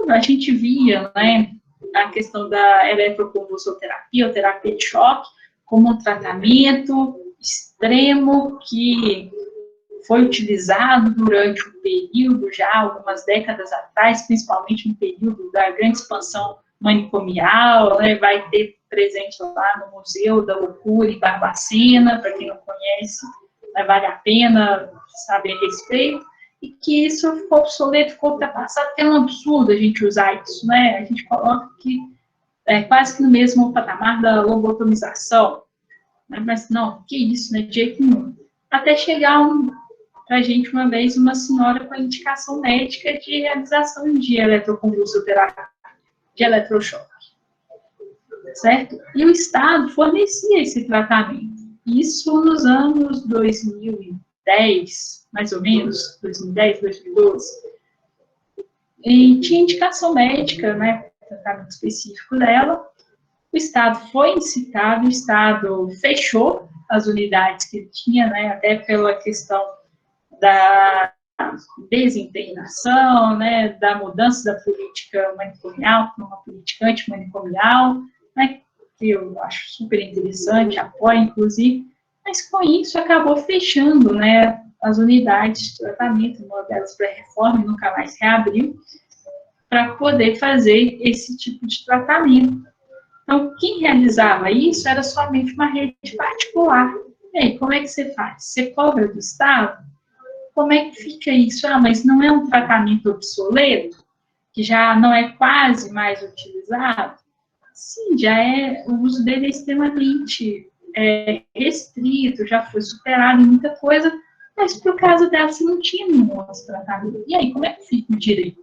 a gente via, né, a questão da eletroconvulsoterapia, ou terapia de choque, como um tratamento extremo que foi utilizado durante um período, já algumas décadas atrás, principalmente no período da grande expansão manicomial, né, vai ter presente lá no Museu da Loucura em Barbacena, para quem não conhece, né, vale a pena saber a respeito, e que isso ficou obsoleto, ficou ultrapassado, é um absurdo a gente usar isso, né, a gente coloca que quase que no mesmo patamar da lobotomização, né, mas não, que isso, né, de jeito nenhum. Até chegar para a gente, uma vez, uma senhora com indicação médica de realização de eletroconvulsoterapia, de eletrochoque, certo? E o Estado fornecia esse tratamento. Isso nos anos 2010, mais ou menos, 2010, 2012. E tinha indicação médica, né, tratamento específico dela. O Estado foi incitado, o Estado fechou as unidades que tinha, né, até pela questão da desinternação, né, da mudança da política manicomial para uma política antimanicomial, né, que eu acho super interessante, apoio, inclusive, mas com isso acabou fechando, né, as unidades de tratamento, uma delas pré-reforma e nunca mais reabriu, para poder fazer esse tipo de tratamento. Então, quem realizava isso era somente uma rede particular. E aí, como é que você faz? Você cobra do Estado? Como é que fica isso? Ah, mas não é um tratamento obsoleto, que já não é quase mais utilizado? Sim, já é, o uso dele é extremamente restrito, já foi superado em muita coisa, mas por causa dela você não tinha nenhum outro tratamento. E aí, como é que fica o direito?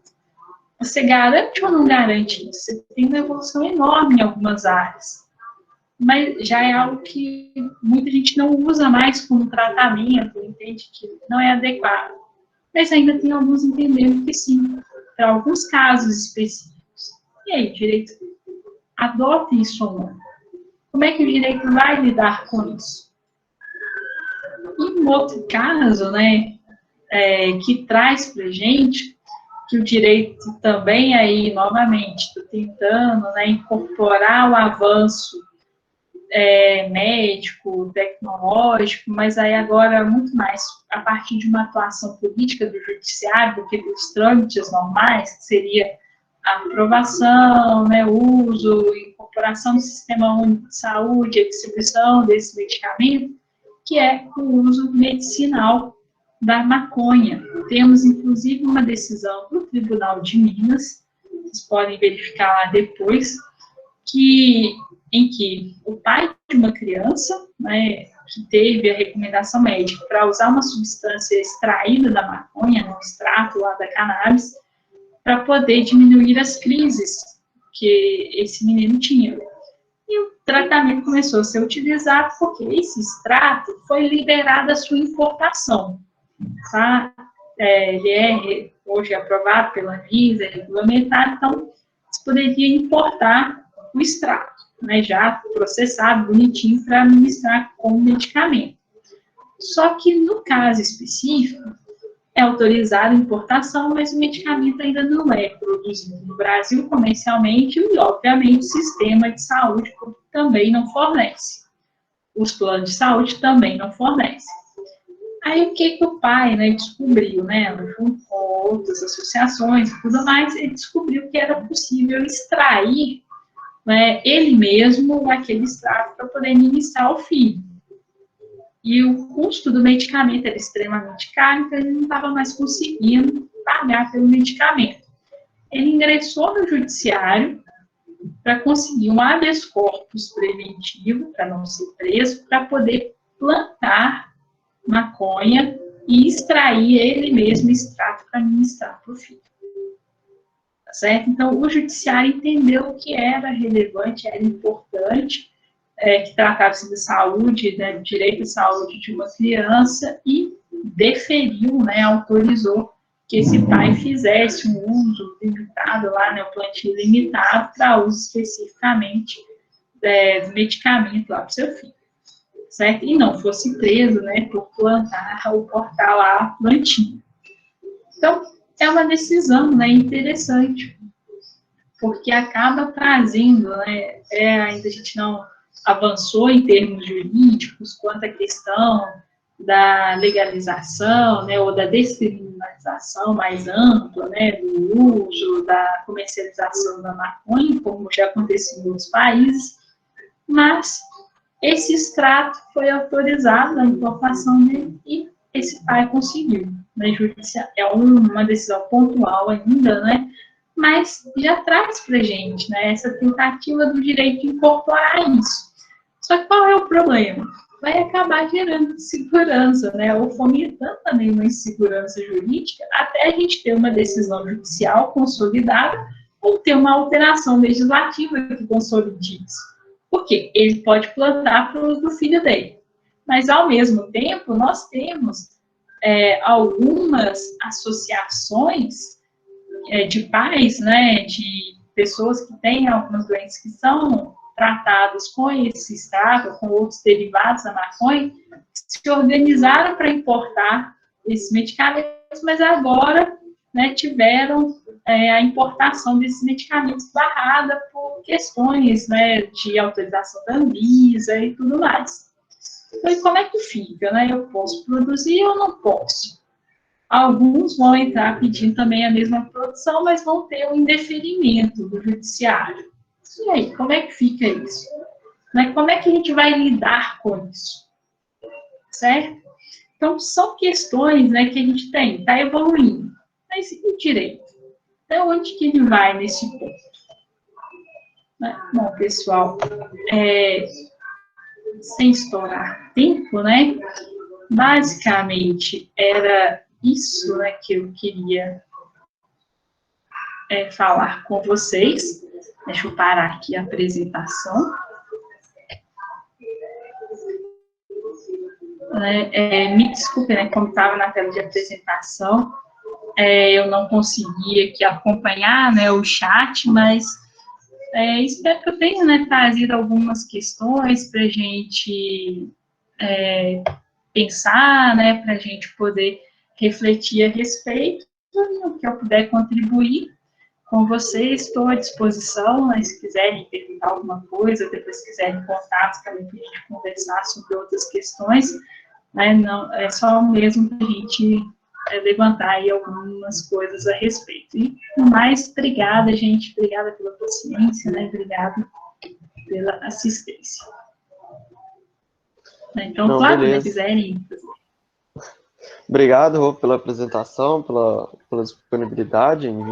Você garante ou não garante isso? Você tem uma evolução enorme em algumas áreas. mas já é algo que muita gente não usa mais como tratamento, entende que não é adequado. Mas ainda tem alguns entendendo que sim, para alguns casos específicos. E aí, direito adota isso ou não? Como é que o direito vai lidar com isso? E um outro caso, né, que traz para a gente que o direito também aí, novamente, estou tentando, né, incorporar o avanço médico, tecnológico, mas aí agora muito mais a partir de uma atuação política do judiciário do que dos trâmites normais, que seria a aprovação, né, o uso, incorporação do Sistema Único de Saúde, a distribuição desse medicamento, que é o uso medicinal da maconha. Temos, inclusive, uma decisão do Tribunal de Minas, vocês podem verificar lá depois, em que o pai de uma criança, né, que teve a recomendação médica para usar uma substância extraída da maconha, no extrato lá da cannabis, para poder diminuir as crises que esse menino tinha. E o tratamento começou a ser utilizado porque esse extrato foi liberado a sua importação. Tá? Ele é hoje aprovado pela Anvisa, regulamentado, então você poderia importar o extrato, né, já processado, bonitinho, para administrar como medicamento. Só que no caso específico, é autorizada a importação, mas o medicamento ainda não é produzido no Brasil comercialmente e, obviamente, o sistema de saúde também não fornece. Os planos de saúde também não fornecem. Aí, o que o pai, né, descobriu, né, junto com outras associações e tudo mais, ele descobriu que era possível extrair, né, ele mesmo aquele extrato para poder ministrar ao filho. E o custo do medicamento era extremamente caro, então ele não estava mais conseguindo pagar pelo medicamento. Ele ingressou no judiciário para conseguir um habeas corpus preventivo, para não ser preso, para poder plantar maconha e extrair ele mesmo extrato para ministrar para o filho. Tá certo? Então, o judiciário entendeu que era relevante, era importante, que tratava-se de saúde, né, direito à saúde de uma criança e deferiu, né, autorizou que esse pai fizesse um uso limitado lá, né, o plantio limitado para uso especificamente do medicamento lá para o seu filho, certo? E não fosse preso, né, por plantar ou cortar lá a plantinha. Então, é uma decisão, né, interessante, porque acaba trazendo, né, ainda a gente não avançou em termos jurídicos quanto à questão da legalização, né, ou da descriminalização mais ampla, né, do uso, da comercialização da maconha, como já aconteceu em outros países, mas esse extrato foi autorizado, a importação dele, e esse pai conseguiu. Né, é uma decisão pontual ainda, né, mas já traz para a gente, né, essa tentativa do direito de incorporar isso. Só que qual é o problema? Vai acabar gerando insegurança, né, ou fomentando também uma insegurança jurídica, até a gente ter uma decisão judicial consolidada ou ter uma alteração legislativa que consolide isso. Porque ele pode plantar para o uso do filho dele. Mas, ao mesmo tempo, nós temos algumas associações de pais, né, de pessoas que têm algumas doenças que são tratadas com esse extrato, com outros derivados da maconha, se organizaram para importar esses medicamentos, mas agora, né, tiveram a importação desses medicamentos barrada por questões, né, de autorização da Anvisa e tudo mais. Então, como é que fica, né? Eu posso produzir ou não posso? Alguns vão entrar pedindo também a mesma produção, mas vão ter um indeferimento do judiciário. E aí, como é que fica isso? Como é que a gente vai lidar com isso? Certo? Então, são questões, né, que a gente está evoluindo. Mas e o direito? Até onde que ele vai nesse ponto? Bom, pessoal, sem estourar tempo, né? Basicamente, era isso, né, que eu queria falar com vocês. Deixa eu parar aqui a apresentação. né? Me desculpe, né, como estava na tela de apresentação, eu não consegui aqui acompanhar, né, o chat, mas espero que eu tenha, né, trazido algumas questões para a gente pensar, né, para a gente poder refletir a respeito, no que eu puder contribuir com vocês, estou à disposição, né, se quiserem perguntar alguma coisa, depois quiserem contatos também para a gente conversar sobre outras questões, né, não, é só mesmo para a gente levantar aí algumas coisas a respeito. E, no mais, obrigada, gente, obrigada pela paciência, né, obrigada pela assistência. Então, Não, claro, beleza. se quiserem fazer. Obrigado, Rô, pela apresentação, pela disponibilidade em vir.